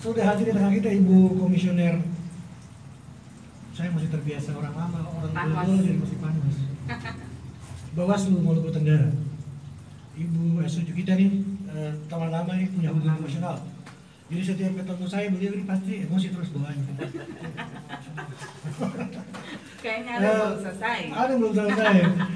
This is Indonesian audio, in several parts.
Sudah hadir di tengah kita Ibu Komisioner. Saya masih terbiasa orang lama, orang dulu jadi masih panas. Bawaslu Maluku Tenggara. Ibu Suju kita nih teman lama nih, punya hubungan emosional. Jadi setiap ketemu saya beliau ini pasti emosi terus bawaannya. Kayaknya ada belum selesai. Ada belum selesai.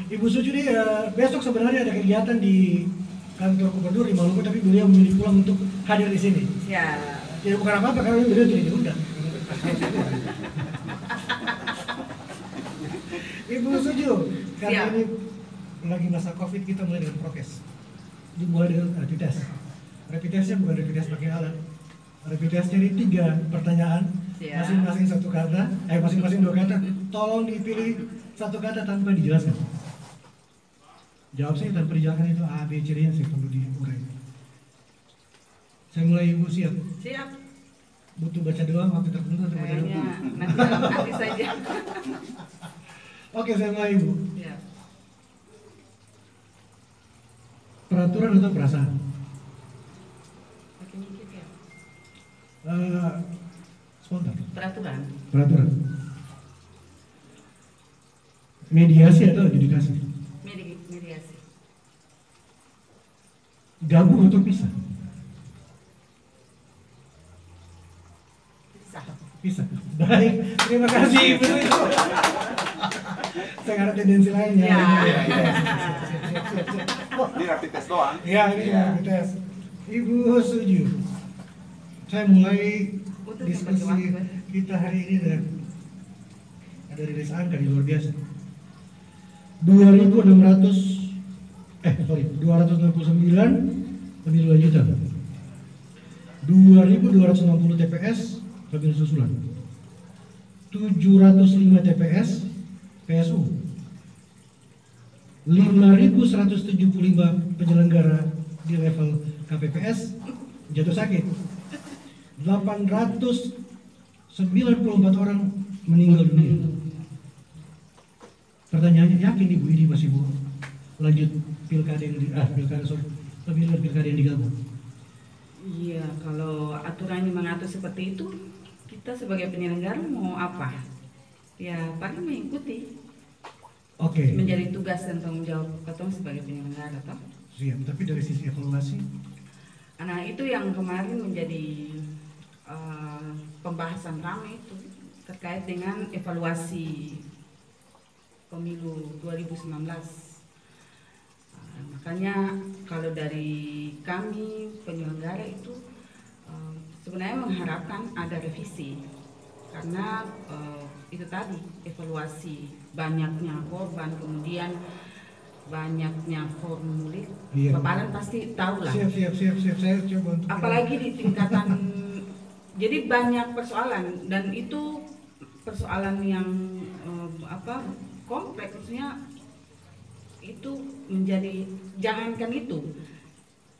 Ibu Suju nih besok sebenarnya ada kegiatan di kantor gubernur di Maluku, tapi beliau memilih pulang untuk hadir di sini. Ya. Jadi bukan apa-apa karena beliau tidak diundang. Ibu Suju, karena ini lagi masa COVID, kita mulai dengan prokes. Dimulai dengan rapid test. Rapid testnya bukan rapid test pakai alat. Rapid testnya ini 3 pertanyaan, masing-masing 1 kata, masing-masing 2 kata. Tolong dipilih 1 kata tanpa dijelaskan. Jawab saya tanpa dijelaskan itu A, B, C, D yang saya perlu diurai. Saya mulai, Ibu siap? Siap. Butuh baca doang, waktu tertentu atau baca doang? Nanti dalam hati saja. Oke, saya mulai, Ibu. Ya. Peraturan atau perasaan? Makin dikit ya. Spontan. Peraturan. Peraturan. Mediasi atau adjudikasi? Mediasi. Gabung atau pisah? Pisah. Baik, terima kasih Ibu. Saya nggak ada tendensi lainnya. Ya. Ini rapid test doang. Ya, ini rapid test. Ibu Suju, saya mulai diskusi kita hari ini dan ada rilis angka di luar biasa. 269 pemilu lanjutan, 2.260 TPS pemilu susulan, 705 TPS PSU, 5.175 penyelenggara di level KPPS jatuh sakit, 894 orang meninggal dunia. Pertanyaannya, yakin Ibu ini masih mau lanjut pilkada yang pilkada yang digabung? Iya, kalau aturannya mengatur seperti itu, kita sebagai penyelenggara mau apa? Ya, paling mengikuti. Oke. Menjadi tugas dan tanggung jawab ketemu sebagai penyelenggara, toh? Siap, tapi dari sisi evaluasi? Nah, itu yang kemarin menjadi pembahasan ramai itu terkait dengan evaluasi pemilu 2019. Makanya kalau dari kami penyelenggara itu sebenarnya mengharapkan ada revisi karena itu tadi evaluasi banyaknya korban, kemudian banyaknya formulir. Iya. Bapak Alan pasti tahu lah. Siap. Saya coba untuk Apalagi di tingkatan jadi banyak persoalan dan itu persoalan yang kompleks, maksudnya itu menjadi, jangankan itu,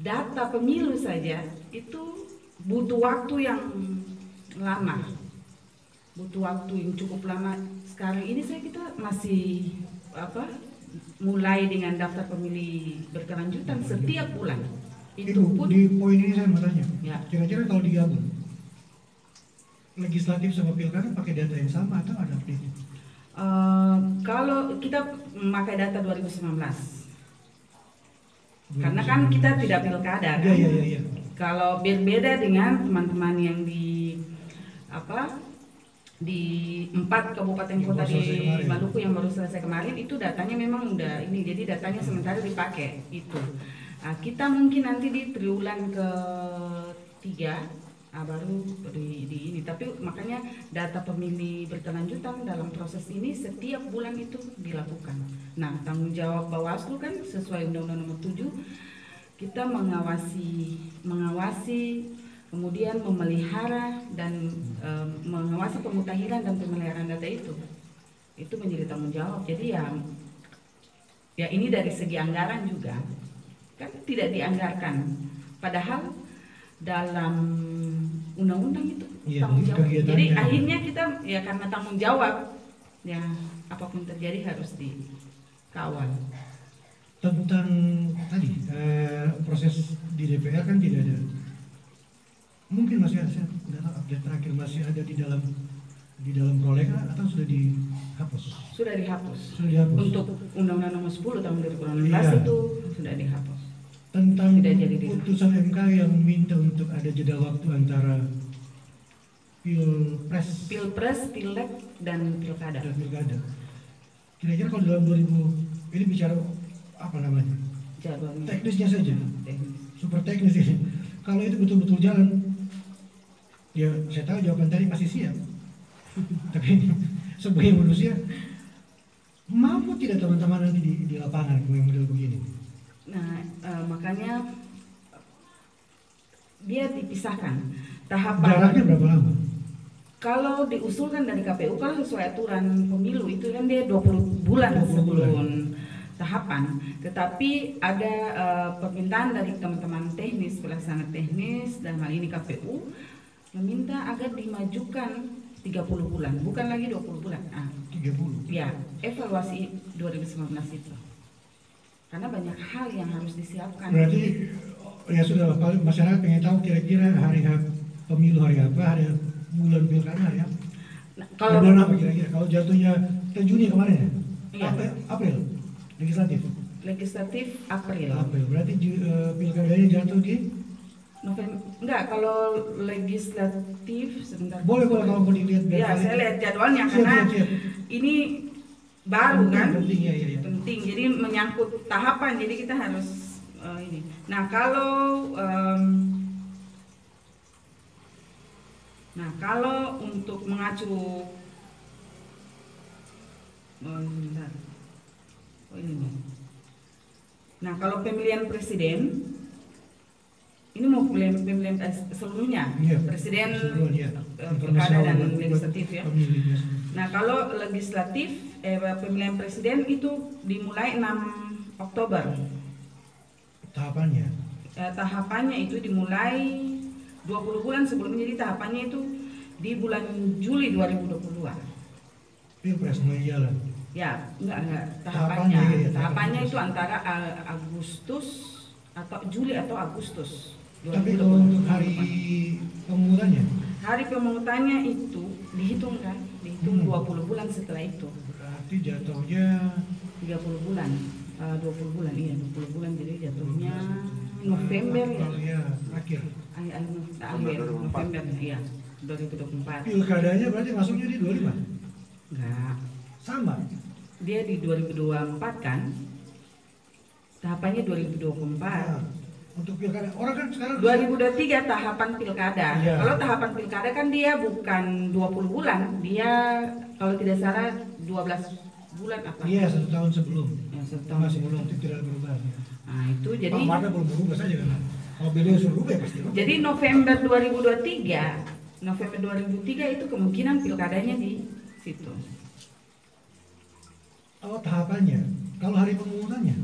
data pemilu saja itu butuh waktu yang lama, butuh waktu yang cukup lama. Sekarang ini kita masih mulai dengan daftar pemilih berkelanjutan setiap bulan. itu pun di poin ini saya mau tanya, Ya. kira-kira kalau digabung legislatif sama pilkada pakai data yang sama atau ada update? Kalau kita memakai data 2019, karena kan kita tidak pilkada kan. Iya. Kalau berbeda dengan teman-teman yang di 4 kabupaten kota di Maluku yang baru selesai kemarin, itu datanya memang udah ini, jadi datanya sementara dipakai itu. Kita mungkin nanti di triwulan ke-3 baru di ini, tapi makanya data pemilih berkelanjutan dalam proses ini setiap bulan itu dilakukan. Nah, tanggung jawab Bawaslu kan sesuai Undang-Undang Nomor 7, kita mengawasi kemudian memelihara dan mengawasi pemutahiran dan pemeliharaan data itu menjadi tanggung jawab. Jadi ya ini dari segi anggaran juga kan tidak dianggarkan, padahal dalam undang-undang itu tanggung jawab. Jadi akhirnya kita ya karena tanggung jawab, ya apapun terjadi harus dikawal. Tentang tadi proses di DPR kan tidak ada, mungkin masih ada, saya atau update terakhir masih ada di dalam prolegnas atau sudah dihapus? Sudah dihapus. Sudah dihapus. Untuk Undang-Undang Nomor 10 tahun 2016 Iya. itu sudah dihapus. Tentang Tidak jadi dihapus. putusan MK yang minta untuk ada jeda waktu antara Pilpres, Pileg, dan Pilkada. dan pilkada. Kira-kira kalau dalam 2000 ini bicara apa namanya? Jadwalnya. Teknisnya saja. Teknis. Super teknis ini. Kalau itu betul-betul jalan, ya saya tahu jawaban tadi pasti siap. Tapi sebagai manusia, mampu tidak teman-teman nanti di lapangan model begini? Nah, makanya dia dipisahkan. Tahapan Jaraknya berapa lama? kalau diusulkan dari KPU, kalau sesuai aturan pemilu itu kan dia 20 bulan 20 sebelum bulan. tahapan. Tetapi ada permintaan dari teman-teman teknis, pelaksana teknis dan hal ini KPU meminta agar dimajukan 30 bulan, bukan lagi 20 bulan. 30. Ya, evaluasi 2019 itu. Karena banyak hal yang harus disiapkan. Berarti ya sudah, paling masyarakat pengen tahu kira-kira hari pemilu hari apa, hari bulan pilkada hari apa. Nah, kalau bulan apa kira-kira? Kalau jatuhnya ke Juni kemarin ya? Iya. April, legislatif. legislatif April. April, berarti pilkadanya jatuh di? November. Enggak, kalau legislatif sebentar. Boleh kalau mau dilihat. Ya, saya lihat jadwalnya Siap, karena siap. ini baru kan. Penting, ya. Penting. Jadi menyangkut tahapan, jadi kita harus ini. Nah, kalau untuk mengacu sebentar. Ini nih. Nah, kalau pemilihan presiden ini mau pemilihan seluruhnya, Iya, presiden, seluruhnya. pilkada dan legislatif ya. Pemilihnya. Nah, kalau legislatif pemilihan presiden itu dimulai 6 Oktober. Tahapannya. Tahapannya itu dimulai 20 bulan sebelumnya, jadi tahapannya itu di bulan Juli 2022. Pilpres mulai jalan. Ya, enggak Tahapannya, tahapannya. iya, Tahapannya Agustus. itu antara Agustus atau Juli atau Agustus. Tapi kalau untuk hari pemungutannya, Hari pemungutannya itu dihitung kan? Dihitung 20 bulan setelah itu. berarti jatuhnya 30 bulan. 20 bulan, iya 20 bulan, jadi jatuhnya November ya. Ya, akhir. Akhir November ya, 2024. Pilkadanya berarti masuknya di 25. Enggak. Sama. Dia di 2024 kan? Tahapannya 2024. Nah, untuk pilkada orang kan sekarang 2023 tahapan pilkada. Iya. Kalau tahapan pilkada kan dia bukan 20 bulan, dia kalau tidak salah 12 bulan apa? Iya, 1 tahun sebelum. Ya, 1 tahun Masih sebelum. belum tidak berubah. Nah, itu jadi Pak Marta belum berubah saja kan. Kalau beliau suruh berubah ya pasti. jadi November 2023 itu kemungkinan pilkadanya di situ. Oh, tahapannya. Kalau hari pemungutannya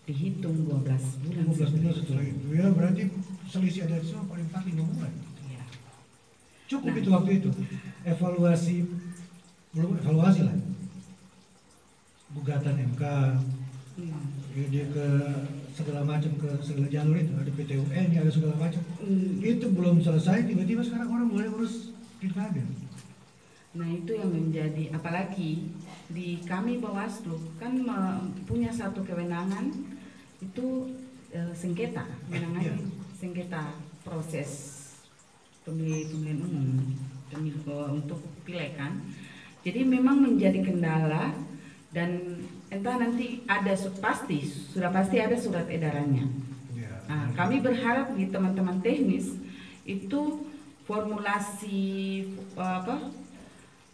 Dihitung 12 bulan. 15 bulan setelah itu. Ya berarti selisih ada semua paling 4-5 bulan. Iya. Cukup Nah. itu waktu itu. Belum evaluasi lah. Gugatan MK, dia ke segala macam, ke segala jalur itu, ada PT UN, ada segala macam. Itu belum selesai, tiba-tiba sekarang orang mulai urus pilkada. Nah, itu yang menjadi, apalagi di kami Bawaslu kan punya satu kewenangan itu sengketa, kewenangan sengketa proses pemilihan umum untuk pileg kan. Jadi memang menjadi kendala dan entah nanti sudah pasti ada surat edarannya. Nah, kami berharap di teman-teman teknis itu formulasi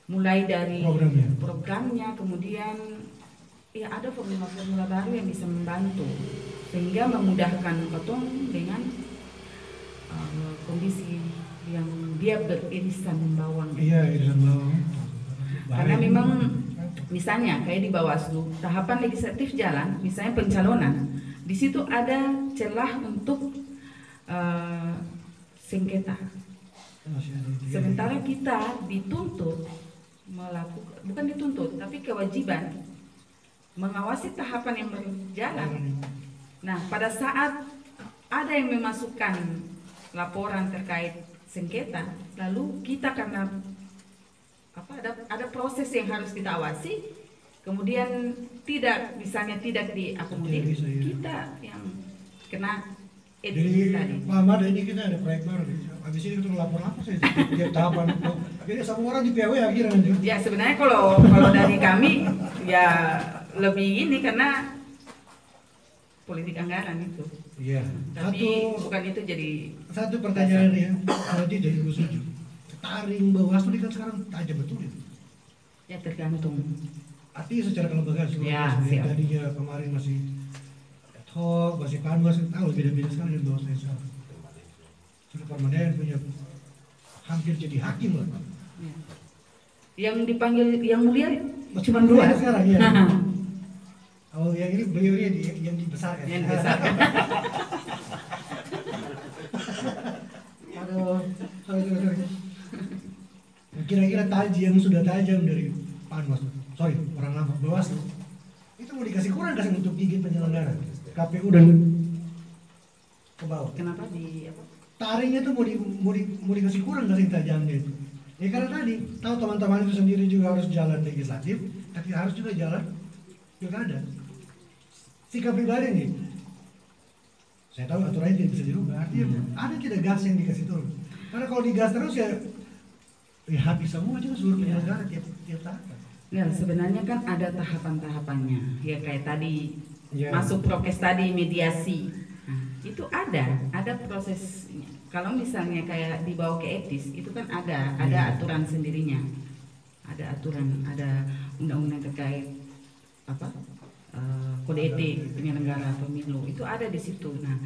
mulai dari programnya, kemudian ya ada formula-formula baru yang bisa membantu sehingga memudahkan Kotong dengan kondisi yang dia beririsan bawang. Iya, irisan bawang. Karena memang misalnya kayak di Bawaslu, tahapan legislatif jalan, misalnya pencalonan, di situ ada celah untuk sengketa. Sementara kita dituntut bukan dituntut, tapi kewajiban mengawasi tahapan yang berjalan. Nah, pada saat ada yang memasukkan laporan terkait sengketa, lalu kita karena ada proses yang harus kita awasi, kemudian misalnya tidak diakomodir, Tidak bisa, ya. kita yang kena Jadi tadi. Pak Ahmad, ini kita ada proyek baru. Habis ini kita lapor-lapor saja tiap tahapan. Jadi semua orang di PW akhirnya nanti. Ya sebenarnya kalau dari kami ya lebih ini karena politik anggaran itu. Iya. Tapi bukan itu jadi Satu pertanyaan ya, tadi dari Bu Suju. Taring Bawaslu ini kan sekarang tajam betul ya. ya tergantung. Artinya secara kelembagaan Ya, sebenarnya siap. tadinya kemarin masih ad hoc, masih panwas, tahu beda-beda sekali dengan Bawaslu yang sekarang. Sudah permanen punya hampir jadi hakim lah. Ya. Yang dipanggil yang mulia Cuma dua sekarang ya. Oh yang ini beliau yang dibesarkan. yang dibesarkan. Aduh, sorry. Kira-kira yang sudah tajam dari Panwas, orang lama Bawaslu, itu mau dikasih kurang kasih untuk gigit penyelenggara KPU dan ke bawah. Kenapa di apa? Taringnya tuh mau dikasih kurang kasih tajamnya itu. Ya karena tadi tahu teman-teman itu sendiri juga harus jalan legislatif, tapi harus juga jalan pilkada. Sikap pribadi nih, saya tahu aturannya tidak bisa dirubah. Artinya ada tidak gas yang dikasih turun. Karena kalau digas terus ya habis semua juga seluruh penyelenggara tiap tahapan. Ya sebenarnya kan ada tahapan-tahapannya. Ya kayak tadi Ya. masuk prokes tadi mediasi. Nah, itu ada prosesnya. Kalau misalnya kayak dibawa ke etis itu kan ada Ya. aturan sendirinya. Ada aturan, ada undang-undang terkait kode etik penyelenggara pemilu itu ada di situ. Nah,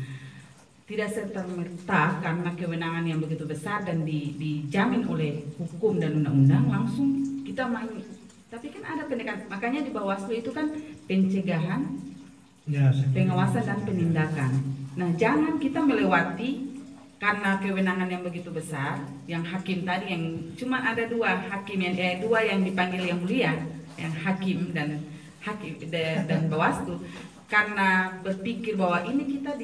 tidak serta-merta karena kewenangan yang begitu besar dan dijamin oleh hukum dan undang-undang langsung kita main. Tapi kan ada pendekatan. Makanya di Bawaslu itu kan pencegahan, Ya, pengawasan dan penindakan. Nah, jangan kita melewati karena kewenangan yang begitu besar, yang hakim tadi yang cuma ada dua hakim dua yang dipanggil yang mulia, yang hakim dan Bawaslu, karena berpikir bahwa ini kita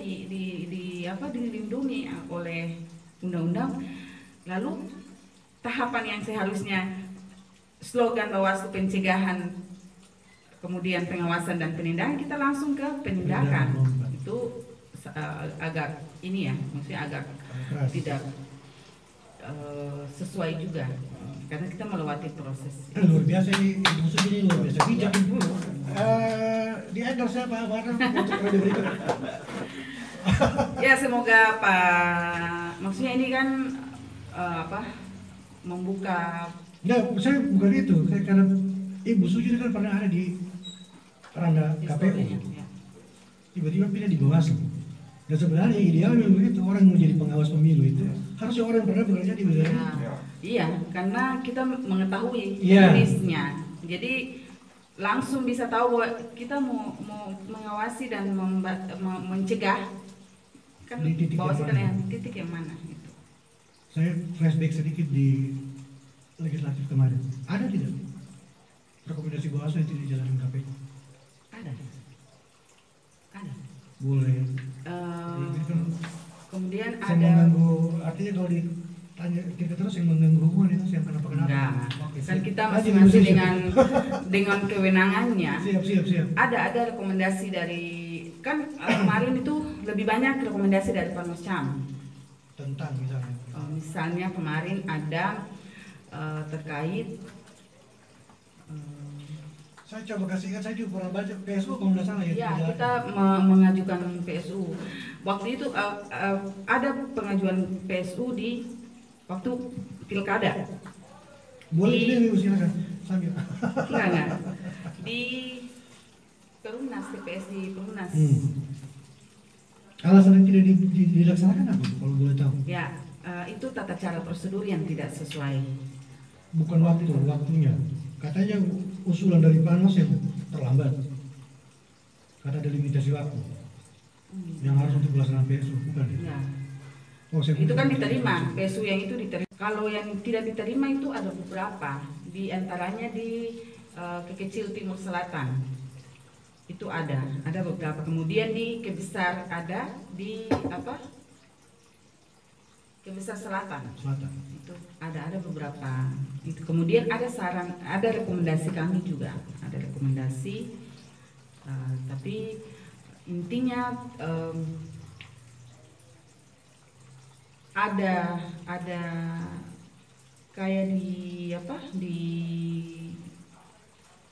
dilindungi oleh undang-undang, lalu tahapan yang seharusnya slogan Bawaslu pencegahan, kemudian pengawasan dan penindakan, kita langsung ke penindakan. Itu agak ini ya, maksudnya agak keras. tidak sesuai juga karena kita melewati proses. Luar biasa ini, musuh ini luar biasa bijak. Di endorse siapa Barang untuk periode berikutnya? Ya semoga Pak, maksudnya ini kan membuka. Nah, saya bukan itu, saya karena Ibu Suju kan pernah ada di ranah KPU, historinya, ya. tiba-tiba pindah di Bawaslu. Dan sebenarnya ideal memang begitu, orang yang menjadi pengawas pemilu itu harusnya orang yang pernah bekerja di wilayah itu. Iya, karena kita mengetahui Iya. jenisnya, jadi langsung bisa tahu bahwa kita mau mengawasi dan mencegah kan Di titik Bawaslu yang mana? yang titik yang mana gitu. Saya flashback sedikit di legislatif kemarin. Ada tidak rekomendasi Bawaslu yang tidak dijalankan KPU? Ada. Boleh. Ini kan Kemudian yang ada mengganggu, artinya kalau ditanya kita terus yang mengganggu hubungan itu yang kenapa? enggak, Oke, kan siap. kita Lanjut, masing-masing Bu Suju. dengan kewenangannya. Siap. Ada rekomendasi dari kan kemarin itu lebih banyak rekomendasi dari Panwascam. Tentang misalnya. Misalnya kemarin ada terkait Saya coba kasih ingat, saya juga pernah baca PSU kalau nggak salah ya. ya tidak kita ada. mengajukan PSU. Waktu itu ada pengajuan PSU di waktu pilkada. Boleh di- ini Ibu silakan sambil. Enggak. Di Perumnas, TPS di Perumnas. Alasan yang tidak dilaksanakan apa kalau boleh tahu? Ya, itu tata cara prosedur yang tidak sesuai. Bukan waktunya. Katanya usulan dari Panwas yang terlambat. Karena ada limitasi waktu. Yang harus untuk pelaksanaan PSU, bukan ya? Ya. Oh, saya Itu kan bukan. diterima, PSU yang itu diterima. Kalau yang tidak diterima itu ada beberapa, di antaranya di Kekecil Timur Selatan. Itu ada beberapa. Kemudian di Kebesar ada, di Besar Selatan. Selatan. Itu ada beberapa. Itu kemudian ada saran, ada rekomendasi kami juga, ada rekomendasi. Tapi intinya ada kayak di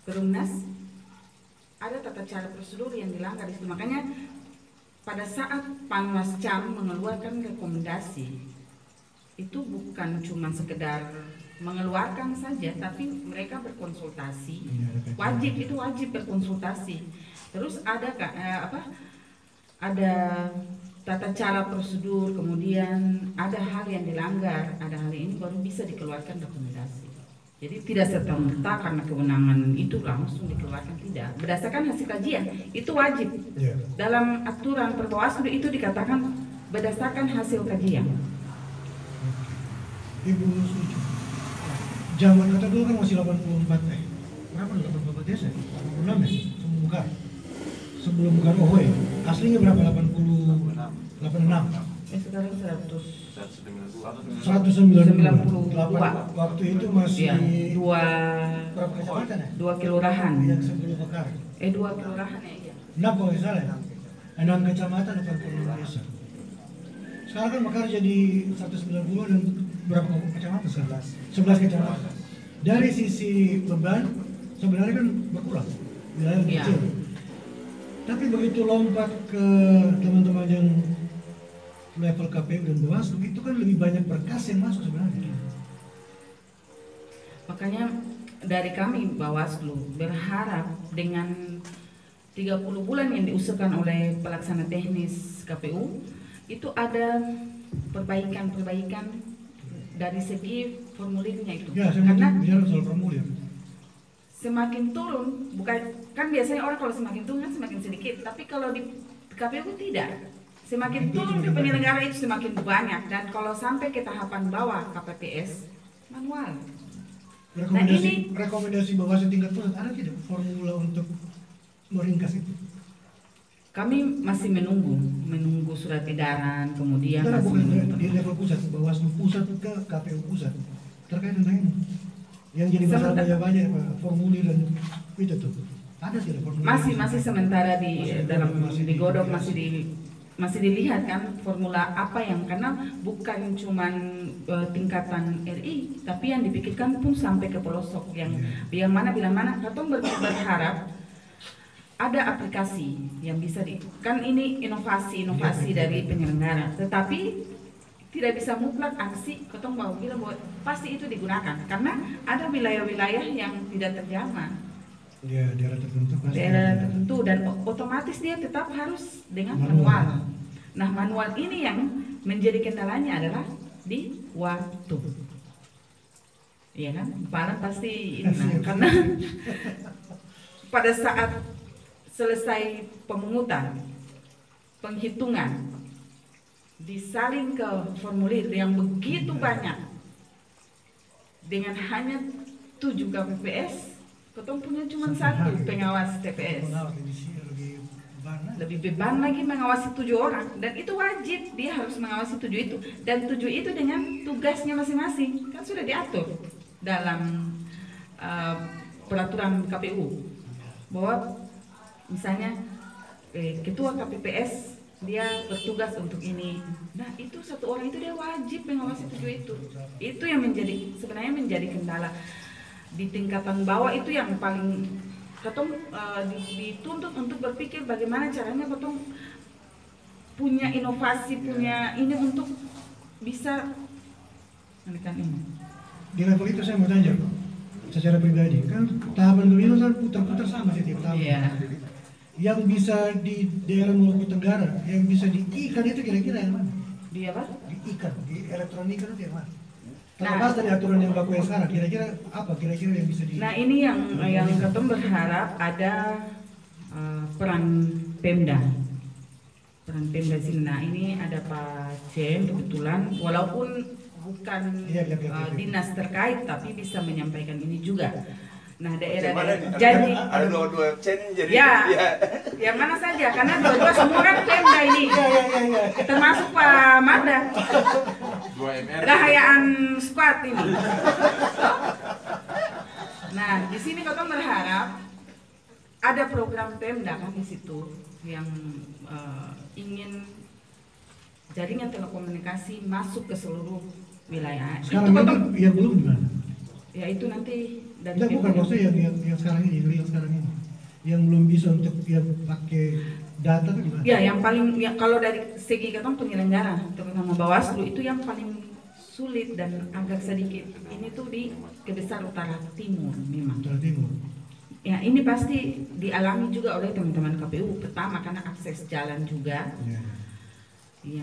Perumnas ada tata cara prosedur yang dilanggar itu. Makanya pada saat Panwascam mengeluarkan rekomendasi itu bukan cuma sekedar mengeluarkan saja, tapi mereka berkonsultasi. Wajib berkonsultasi. Terus ada ada tata cara prosedur, kemudian ada hal yang dilanggar, ada hal ini baru bisa dikeluarkan rekomendasi. Jadi tidak serta-merta karena kewenangan itu langsung dikeluarkan, tidak. Berdasarkan hasil kajian itu wajib. Dalam aturan Perbawaslu itu dikatakan berdasarkan hasil kajian. Ibu setuju. Zaman kata dulu kan masih 84 berapa 84 desa? 86 ya? Sebelum Bukar. Sebelum Bukar Ohoy. Aslinya berapa? 86. Sekarang 192. Waktu itu masih ya, berapa kecamatan ya? 2 kelurahan. Yang sebelum Bukar. 2 kelurahan ya. 6 kalau nggak salah ya? 6 kecamatan 86 desa. Sekarang kan Mekar jadi 190 dan berapa kecamatan? 11 kecamatan. Dari sisi beban sebenarnya kan berkurang, wilayah lebih kecil. Tapi begitu lompat ke teman-teman yang level KPU dan Bawaslu itu kan lebih banyak berkas yang masuk sebenarnya. Makanya dari kami Bawaslu berharap dengan 30 bulan yang diusulkan oleh pelaksana teknis KPU itu ada perbaikan dari segi formulirnya itu. Ya, saya karena bicara soal formulir. Semakin turun, bukan kan biasanya orang kalau semakin turun kan semakin sedikit, tapi kalau di KPU tidak. Semakin turun ke penyelenggara itu semakin banyak, dan kalau sampai ke tahapan bawah KPPS manual. Rekomendasi Bawaslu tingkat pusat ada tidak formula untuk meringkas itu? Kami masih menunggu surat edaran, kemudian Karena masih bukan di level pusat, Bawaslu pusat ke KPU pusat terkait tentang ini. Yang jadi masalah banyak formulir dan itu tuh. Ada tidak formulir? Masih sementara digodok, masih dilihat kan formula apa yang, karena bukan cuman tingkatan RI, tapi yang dipikirkan pun sampai ke pelosok yang mana bila mana. Katong berharap ada aplikasi yang bisa kan ini inovasi dari penyelenggara, tetapi tidak bisa mutlak aksi. Katong mau bilang bahwa pasti itu digunakan karena ada wilayah-wilayah yang tidak terjamah. Ya, daerah tertentu pasti. Daerah tertentu dan otomatis dia tetap harus dengan manual. Nah, manual ini yang menjadi kendalanya adalah di waktu. Iya kan? Paling pasti ini karena pada saat selesai pemungutan, penghitungan, disalin ke formulir yang begitu banyak dengan hanya 7 KPPS, ketong punya cuma 1 pengawas TPS. Lebih beban lagi mengawasi 7 orang, dan itu wajib, dia harus mengawasi 7 itu, dan 7 itu dengan tugasnya masing-masing kan sudah diatur dalam peraturan KPU bahwa misalnya ketua KPPS dia bertugas untuk ini. Nah, itu 1 orang itu dia wajib mengawasi 7 itu. Itu yang sebenarnya menjadi kendala di tingkatan bawah. Itu yang paling ketong dituntut untuk berpikir bagaimana caranya ketong punya inovasi, punya ini untuk bisa menekan ini. Di level itu saya mau tanya, secara pribadi kan tahapan pemilu kan putar-putar sama setiap tahun. Yang bisa di daerah Maluku Tenggara, yang bisa diikat itu kira-kira yang mana? Di apa? Diikat, di elektronika itu yang mana? Terlepas dari aturan yang baku yang sekarang, kira-kira apa kira-kira yang bisa di? Nah, ini yang ketemu berharap ada peran Pemda. Peran Pemda sini. Nah, ini ada Pak Cem kebetulan, walaupun bukan dinas terkait, tapi bisa menyampaikan ini juga. Nah, daerah jadi ada dua chain jadi yang mana saja karena dua semua kan Pemda ini termasuk Pak Mada 2 MR. rahayaan squad ini. Nah, di sini Kotong berharap ada program Pemda kan di situ yang ingin jaringan telekomunikasi masuk ke seluruh wilayah. Sekarang itu Kotong, ini yang belum gimana? ya itu nanti dari Enggak, bukan maksudnya yang sekarang ini, yang sekarang ini, yang belum bisa untuk yang pakai data itu gimana? Ya, yang paling ya, kalau dari segi Kotong penyelenggara, terutama Bawaslu itu yang paling sulit dan agak sedikit. Ini tuh di Kebesar Utara Timur memang. Utara Timur. Ya, ini pasti dialami juga oleh teman-teman KPU. Pertama karena akses jalan juga, Ya,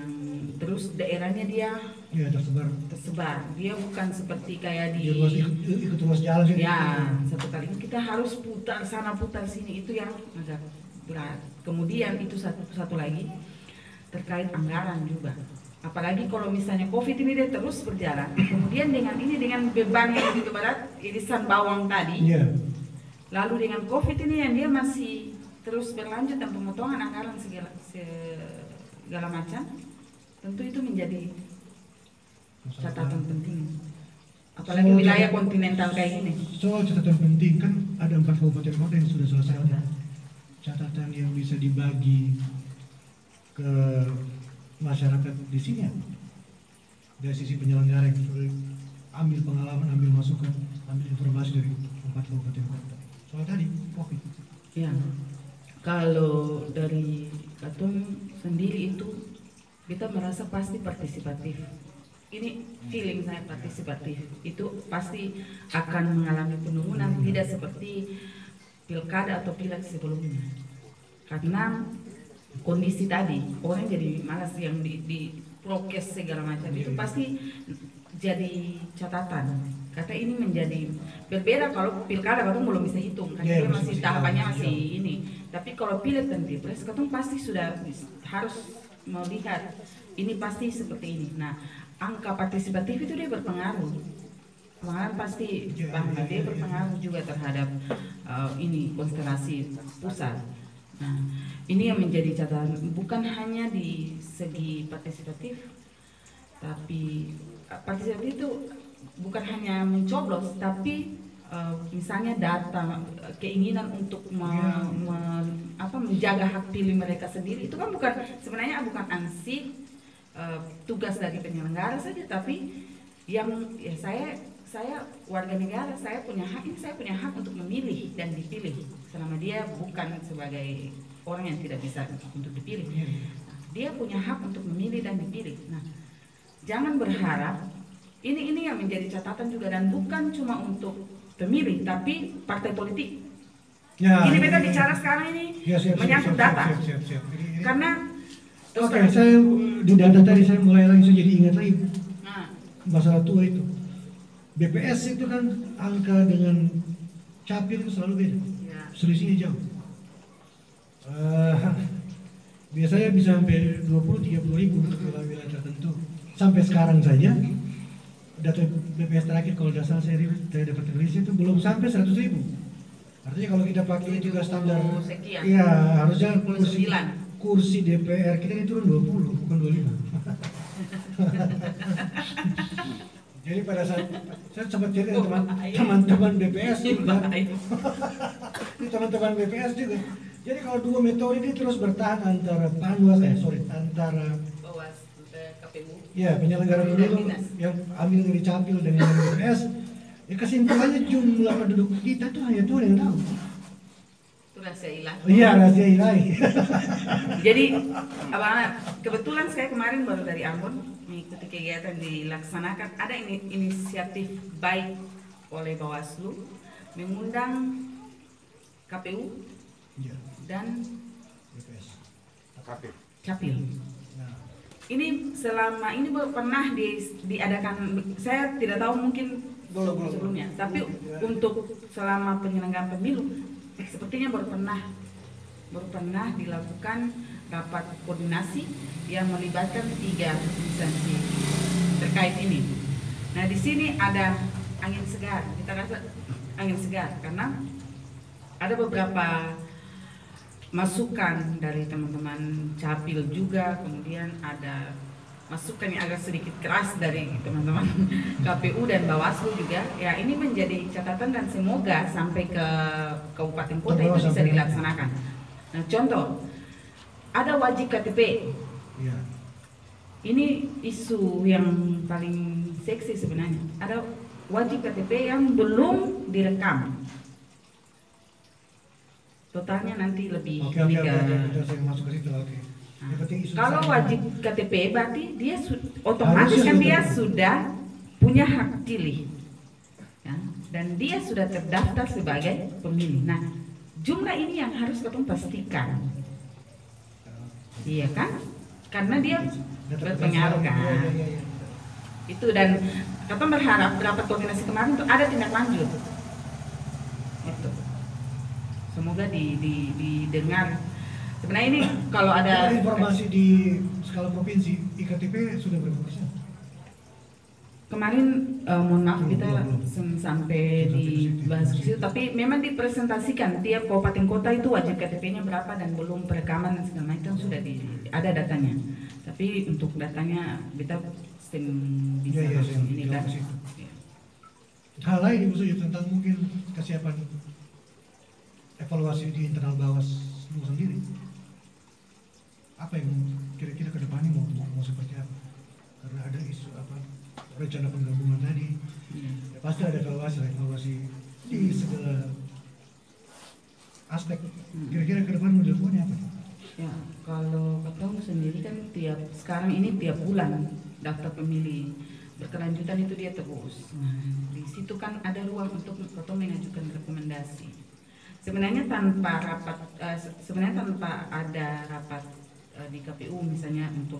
yang terus daerahnya dia ya tersebar. Dia bukan seperti kayak Dia di ruas ikut ruas jalan sih. ya seperti ini kita harus putar sana putar sini, itu yang agak berat. Kemudian itu satu lagi terkait anggaran juga. Apalagi kalau misalnya COVID ini dia terus berjalan. Kemudian dengan beban yang begitu berat, irisan bawang tadi. Iya. Lalu dengan COVID ini yang dia masih terus berlanjut dan pemotongan anggaran segala macam, tentu itu menjadi catatan penting. Apalagi wilayah kontinental kayak ini. Soal catatan penting kan ada 4 kabupaten kota yang sudah selesai. Catatan yang bisa dibagi ke masyarakat di sini ya. Dari sisi penyelenggara yang sudah ambil pengalaman, ambil masukan, ambil informasi dari 4 kabupaten kota. Soal tadi COVID. Ya, kalau dari Katong sendiri itu kita merasa pasti partisipatif. Ini feeling saya partisipatif. Itu pasti akan mengalami penurunan, tidak seperti pilkada atau pileg sebelumnya. Karena kondisi tadi orang jadi malas yang di prokes segala macam itu pasti jadi catatan. Kata ini menjadi berbeda kalau pilkada Katong belum bisa hitung kan dia masih tahapannya masih ini. Tapi kalau pileg dan pilpres Katong pasti sudah harus melihat ini pasti seperti ini. Nah, angka partisipatif itu dia berpengaruh. Pengaruh pasti bahkan dia berpengaruh juga terhadap ini konstelasi pusat. Nah, ini yang menjadi catatan bukan hanya di segi partisipatif, tapi partisipatif itu bukan hanya mencoblos, tapi misalnya data keinginan untuk menjaga hak pilih mereka sendiri itu kan sebenarnya bukan ansih tugas dari penyelenggara saja, tapi yang ya saya warga negara, saya punya hak ini, saya punya hak untuk memilih dan dipilih selama dia bukan sebagai orang yang tidak bisa untuk dipilih. Dia punya hak untuk memilih dan dipilih. Nah, jangan berharap ini yang menjadi catatan juga, dan bukan cuma untuk pemilih tapi partai politik. Ya, ini kita bicara sekarang ini menyangkut data. Karena saya di data tadi saya mulai langsung jadi ingat lagi masalah tua itu. BPS itu kan angka dengan capil itu selalu beda, selisihnya jauh. Biasanya bisa sampai 20-30 ribu untuk wilayah tertentu. Sampai sekarang saja data BPS terakhir kalau dasar saya dapat rilis itu belum sampai 100 ribu. Artinya kalau kita pakai juga standar, ya harusnya kursi DPR kita ini turun 20 bukan 25. Jadi pada saat saya sempat cerita teman-teman BPS juga, ini teman-teman BPS juga. Jadi kalau dua metode ini terus bertahan antara antara ya penyelenggara pemilu yang ambil dari capil dan yang dari BPS, ya kesimpulannya jumlah penduduk kita tuh hanya Tuhan yang tahu. Itu rahasia ilahi. Iya, rahasia ilahi. Jadi kebetulan saya kemarin baru dari Ambon mengikuti kegiatan dilaksanakan, ada inisiatif baik oleh Bawaslu mengundang KPU dan Capil. Ini selama ini pernah diadakan, saya tidak tahu mungkin belum sebelumnya, tapi untuk selama penyelenggaraan pemilu sepertinya baru pernah dilakukan rapat koordinasi yang melibatkan 3 instansi terkait ini. Nah, di sini ada angin segar, kita rasa angin segar karena ada beberapa masukan dari teman-teman Capil juga, kemudian ada masukan yang agak sedikit keras dari teman-teman KPU dan Bawaslu juga, ya ini menjadi catatan dan semoga sampai ke kabupaten kota itu bisa dilaksanakan. Nah, contoh, ada wajib KTP. Ya. Ini isu yang paling seksi sebenarnya. Ada wajib KTP yang belum direkam. Totalnya nanti lebih Oke, saya masuk ke situ. Oke. Kalau wajib KTP berarti dia otomatis kan dia sudah punya hak pilih, ya, dan dia sudah terdaftar sebagai pemilih. Nah, jumlah ini yang harus kita pastikan, iya kan? Karena dia berpengaruh kan. Itu, dan kita berharap rapat koordinasi kemarin itu ada tindak lanjut. Itu. Semoga didengar. Sebenarnya ini kalau ada informasi di skala provinsi, IKTP sudah berapa persen? Kemarin mohon maaf kita sampai dibahas di situ, tapi memang dipresentasikan tiap kabupaten kota itu wajib KTP-nya berapa dan belum perekaman dan segala macam sudah ada datanya. Tapi untuk datanya kita bisa ini kan. Hal lain Ibu tentang mungkin kesiapan evaluasi di internal Bawaslu sendiri. Apa yang kira-kira ke depannya mau seperti apa? Karena ada isu apa rencana penggabungan tadi, ya pasti ada evaluasi di segala aspek. Kira-kira ke depan mau dilakukannya apa? Ya, kalau ketemu sendiri kan sekarang ini tiap bulan daftar pemilih berkelanjutan itu dia terus. Nah, di situ kan ada ruang untuk ketemu mengajukan rekomendasi. Sebenarnya tanpa ada rapat di KPU misalnya untuk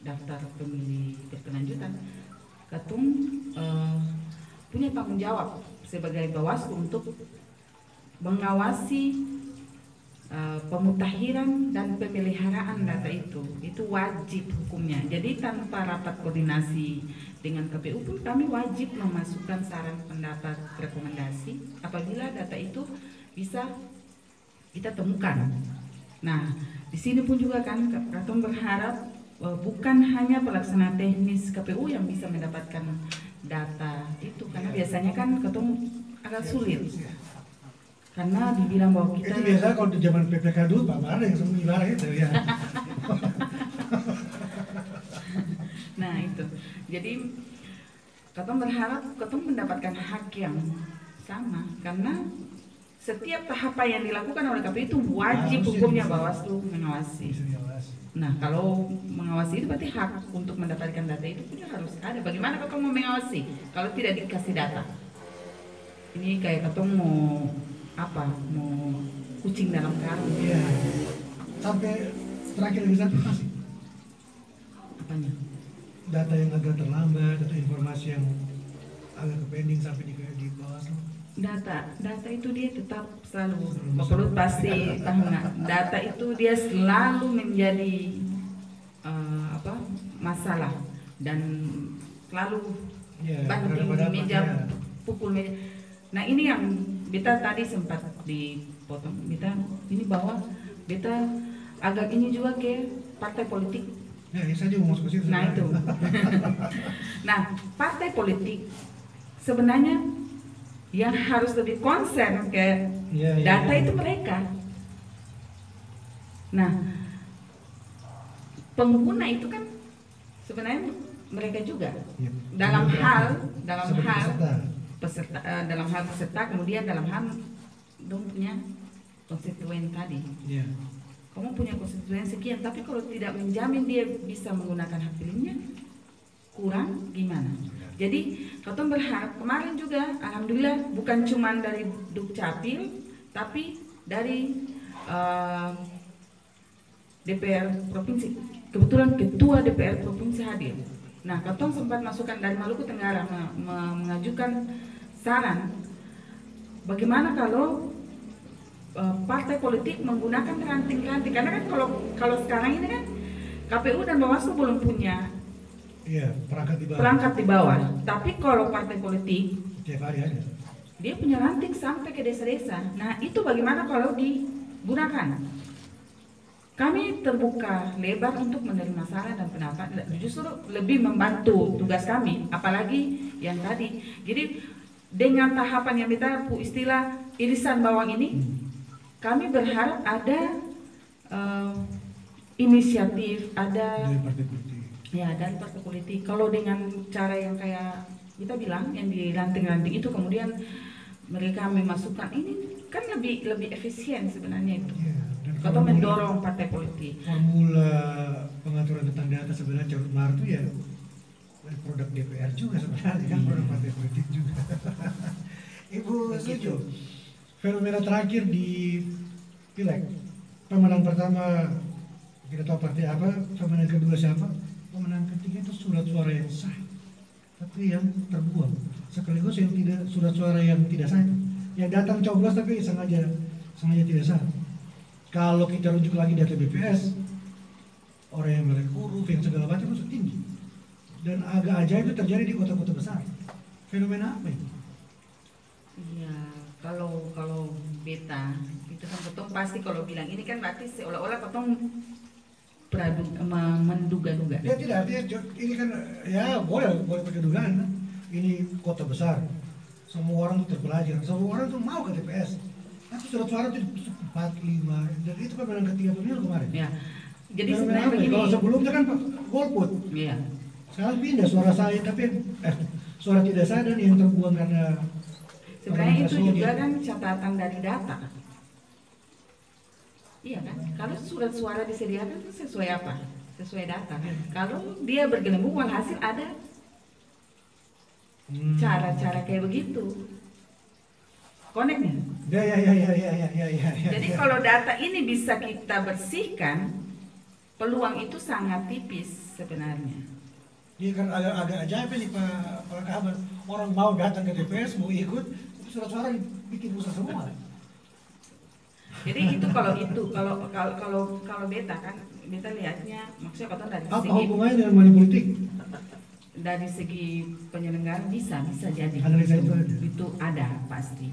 daftar pemilih berkelanjutan, Ketum punya tanggung jawab sebagai Bawaslu untuk mengawasi pemutahiran dan pemeliharaan data itu wajib hukumnya. Jadi tanpa rapat koordinasi dengan KPU pun kami wajib memasukkan saran, pendapat, rekomendasi apabila data itu bisa kita temukan. Nah, di sini pun juga kan Ketum berharap bukan hanya pelaksana teknis KPU yang bisa mendapatkan data itu, karena biasanya kan Ketum agak sulit. Karena dibilang bahwa kita itu biasa kalau di zaman PPK dulu Pak Bara yang sembunyi barang itu ya. Nah itu, jadi Ketum berharap Ketum mendapatkan hak yang sama, karena setiap tahapan yang dilakukan oleh KPU itu wajib hukumnya Bawaslu mengawasi. Nah, kalau mengawasi itu berarti hak untuk mendapatkan data itu punya harus ada. Bagaimana Ketum mau mengawasi kalau tidak dikasih data? Ini kayak Ketum mau kucing dalam karung. Iya. Sampai terakhir legislatif masih. Apanya? Data yang agak terlambat atau informasi yang agak pending sampai di Bawaslu. Data itu dia tetap selalu, perlu pasti data itu dia selalu menjadi masalah dan selalu banting di meja, pukul meja. Nah ini yang beta tadi sempat dipotong, beta ini bahwa beta agak ini juga ke partai politik. Ya, saya juga mau masuk ke situ. Nah itu. Nah partai politik sebenarnya yang harus lebih concern ke data itu mereka. Nah, pengguna itu kan sebenarnya mereka juga dalam hal peserta, kemudian dalam hal dong punya konstituen tadi. Kamu punya konstituen sekian, tapi kalau tidak menjamin dia bisa menggunakan hak pilihnya, kurang gimana? Jadi Ketum berharap kemarin juga alhamdulillah bukan cuma dari Dukcapil tapi dari DPR provinsi. Kebetulan ketua DPR provinsi hadir. Nah, Ketum sempat masukkan dari Maluku Tenggara mengajukan saran bagaimana kalau partai politik menggunakan ranting-ranting, karena kan kalau sekarang ini kan KPU dan Bawaslu belum punya perangkat di bawah. Tapi kalau partai politik tiap hari ada. Dia punya ranting sampai ke desa-desa. Nah itu bagaimana kalau digunakan? Kami terbuka lebar untuk menerima saran dan pendapat, justru lebih membantu tugas kami, apalagi yang tadi. Jadi dengan tahapan yang kita istilah irisan bawang ini, kami berharap ada inisiatif, ada Dari partai politik. ya dari partai politik. Kalau dengan cara yang kayak kita bilang yang di ranting-ranting itu, kemudian mereka memasukkan ini kan lebih efisien sebenarnya itu. Ya, dan Atau mendorong partai politik. Formula pengaturan tentang data sebenarnya Carut Mahar itu ya produk DPR juga sebenarnya, kan produk partai politik juga. Ibu setuju? Fenomena terakhir di Pileg, pemenang pertama kita tahu partai apa, pemenang kedua siapa, pemenang ketiga itu surat suara yang sah, tapi yang terbuang. Sekaligus yang tidak, surat suara yang tidak sah, yang datang coblos tapi sengaja tidak sah. Kalau kita rujuk lagi data BPS, orang yang melek huruf yang segala macam itu tinggi, dan agak ajaib itu terjadi di kota-kota besar. Fenomena apa itu? Iya, kalau beta itu kan potong pasti kalau bilang ini kan berarti seolah-olah potong menduga-duga. Ya tidak, artinya ini kan ya boleh pakai dugaan. Kan? Ini kota besar, semua orang tuh terpelajar, semua orang tuh mau ke TPS. Tapi surat suara itu 4, 5, dan itu pemenang ketiga pemilu kemarin. Ya, jadi Fenomena sebenarnya apa? begini. Kalau sebelumnya kan golput. Iya. Sekarang pindah suara saya tapi suara tidak sah dan yang terbuang karena Sebenarnya itu threshold juga ya. kan catatan dari data. Iya kan? Kalau surat suara disediakan itu sesuai apa? Sesuai data. Kalau dia bergelembung walhasil ada cara-cara kayak begitu. Connect-nya. Ya. Jadi kalau data ini bisa kita bersihkan, peluang itu sangat tipis sebenarnya. Dia kan agak ajaib nih Pak Kabar. Orang mau datang ke TPS, mau ikut, tapi surat suara bikin rusak semua. Jadi itu kalau beta kan beta lihatnya maksudnya kata dari Apa segi hubungannya dengan money politik? dari segi penyelenggara bisa jadi Analisa itu ada. itu ada pasti.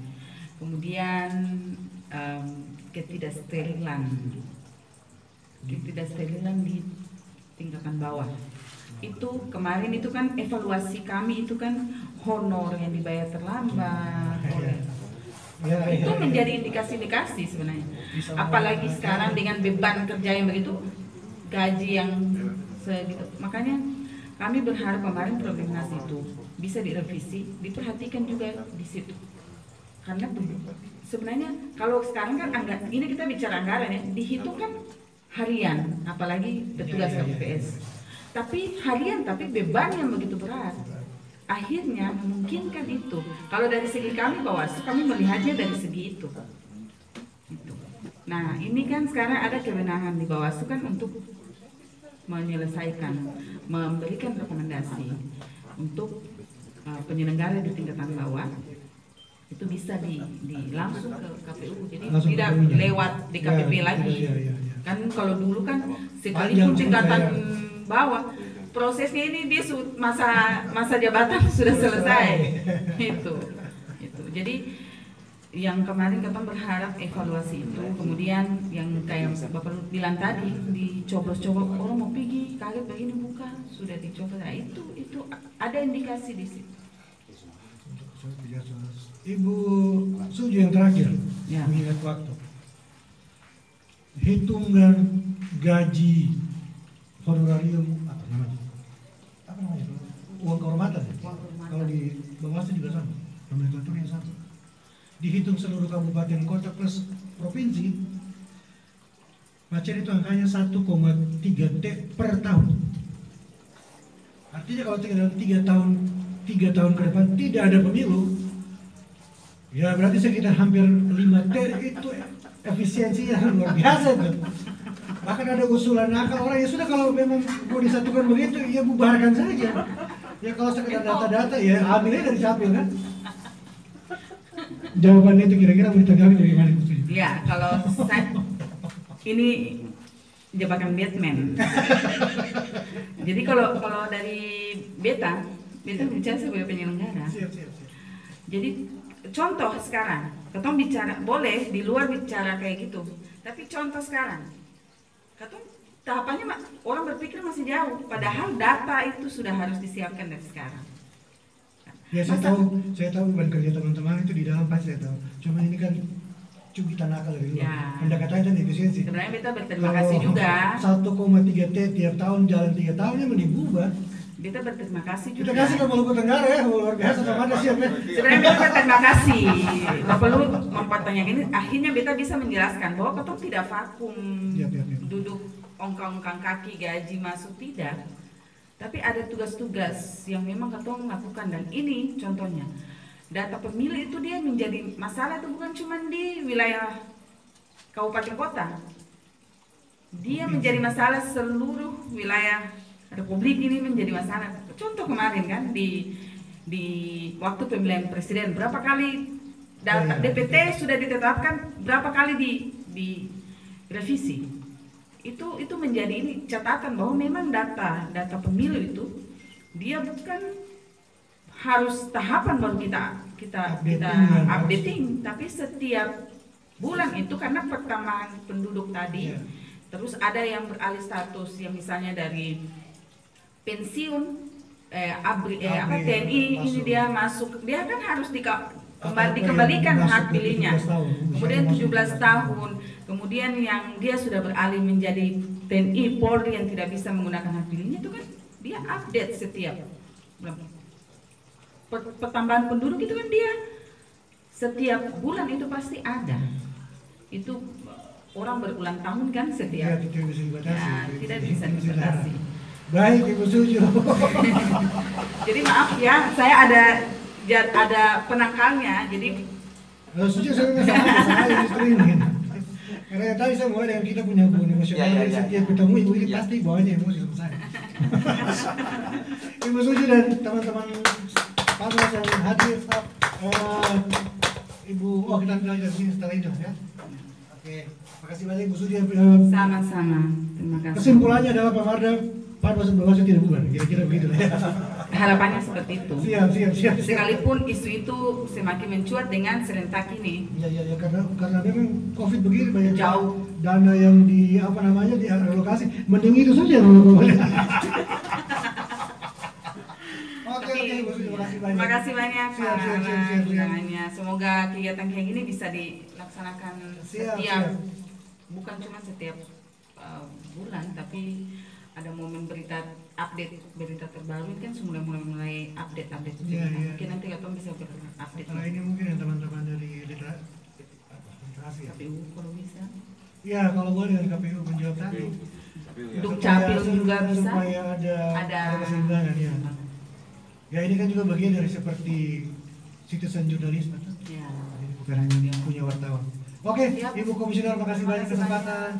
Kemudian ketidaksterilan di tingkatan bawah. Itu kemarin itu kan evaluasi kami itu kan honor yang dibayar terlambat oleh itu menjadi indikasi-indikasi sebenarnya. Apalagi sekarang dengan beban kerja yang begitu, gaji yang segitu. Makanya kami berharap kemarin prolegnas itu bisa direvisi, diperhatikan juga di situ. Karena sebenarnya kalau sekarang kan ini kita bicara anggaran ya, dihitung kan harian, apalagi petugas KPPS. Tapi harian, tapi beban yang begitu berat. Akhirnya memungkinkan itu. Kalau dari segi kami Bawaslu, kami melihatnya dari segi itu. Nah, ini kan sekarang ada kewenangan di Bawaslu kan untuk menyelesaikan, memberikan rekomendasi untuk penyelenggara di tingkatan bawah. Itu bisa langsung ke KPU, jadi Langsung tidak KPU-nya. lewat di KPP lagi. Ya. Kan kalau dulu kan sekalipun Panjang tingkatan juga bawah, prosesnya ini dia masa jabatan sudah selesai. itu. Jadi yang kemarin kita berharap evaluasi itu, kemudian yang kayak Bapak bilang tadi dicoblos-coblos, orang mau pergi kaget begini bukan sudah dicoblos. Nah, itu ada indikasi di situ. Ibu Suju yang terakhir, Ya. mengingat waktu. Hitungan gaji honorarium apa namanya? Uang kehormatan. Uang kehormatan. Kalau di Bawaslu juga sama, nomenklatur yang sama. Dihitung seluruh kabupaten kota plus provinsi, Pacar itu angkanya 1,3 T per tahun. Artinya kalau dalam 3 tahun ke depan tidak ada pemilu, ya berarti sekitar hampir 5 T itu efisiensinya luar biasa tuh. Bahkan ada usulan nakal orang ya sudah kalau memang mau disatukan begitu ya bubarkan saja. Ya kalau sekedar data-data ya ambilnya dari Capil kan. Jawabannya itu kira-kira mau ditanggapi dari mana? Ya, kalau saya ini jebakan Batman. Jadi kalau dari beta bicara sebagai penyelenggara. Siap. Jadi contoh sekarang, ketong bicara boleh di luar bicara kayak gitu. Tapi contoh sekarang, Katong tahapannya orang berpikir masih jauh, padahal data itu sudah harus disiapkan dari sekarang. Ya saya tahu beban kerja teman-teman itu di dalam pasti saya tahu. Cuma ini kan cuma kita nakal dari luar. Ya. Pendekatannya kan efisiensi. Sebenarnya kita berterima kasih juga. 1,3 T tiap tahun jalan 3 tahun ya mending bubar. Kita berterima kasih juga. Kita kasih ke Maluku Tenggara ya, luar biasa sama ada siap ya. Sebenarnya kita berterima kasih. Bapak Luhut mempertanyakan ini, akhirnya kita bisa menjelaskan bahwa katong tidak vakum duduk ongkang-ongkang kaki gaji masuk, tidak. Tapi ada tugas-tugas yang memang katong lakukan, dan ini contohnya. Data pemilih itu dia menjadi masalah itu bukan cuma di wilayah kabupaten kota. Dia menjadi masalah seluruh wilayah Republik ini menjadi masalah. Contoh kemarin kan di waktu pemilihan presiden berapa kali data DPT sudah ditetapkan, berapa kali di revisi. Itu menjadi ini catatan bahwa memang data pemilu itu dia bukan harus tahapan baru kita updating, tapi setiap bulan itu karena pertambahan penduduk tadi, terus ada yang beralih status yang misalnya dari pensiun TNI ini dia masuk, dia kan harus dikembalikan hak pilihnya. Kemudian 17 tahun, kemudian yang dia sudah beralih menjadi TNI Polri yang tidak bisa menggunakan hak pilihnya, itu kan dia update setiap pertambahan penduduk itu kan dia setiap bulan itu pasti ada. Itu orang berulang tahun kan setiap. Tidak bisa dibatasi. Baik, Ibu Suju. Jadi maaf ya, saya ada penangkalnya. Jadi Suju saya nggak salah justru ini. Karena tadi saya mulai dengan kita punya hubungan emosional. Setiap ketemu ibu ini pasti bawanya emosi sama saya. Ibu Suju dan teman-teman Panwas yang hadir, Ibu, kita tinggal dari sini setelah itu ya. Oke, makasih banyak Ibu Suju. Sama-sama, terima kasih. Kesimpulannya adalah Pak Marda, Panwas Bawaslu tidak bubar, kira-kira begitu ya. Harapannya seperti itu. Siap. Sekalipun isu itu semakin mencuat dengan serentak ini. Iya, karena memang COVID begini banyak jauh dana yang dialokasi, mending itu saja. Terima kasih banyak siap. undangannya. Semoga kegiatan kayak gini bisa dilaksanakan setiap, bukan cuma setiap bulan, tapi ada momen update berita terbaru kan mulai update. Mungkin nanti katong bisa berupdate. Setelah ini mungkin yang teman-teman dari literasi KPU kalau bisa. Ya, kalau boleh dari KPU menjawab tadi. Dukcapil juga bisa. Supaya ada keseimbangan ya. Ya ini kan juga bagian dari seperti citizen jurnalisme. Ya. Jadi bukan hanya punya wartawan. Oke, Ibu Komisioner, makasih banyak kesempatan.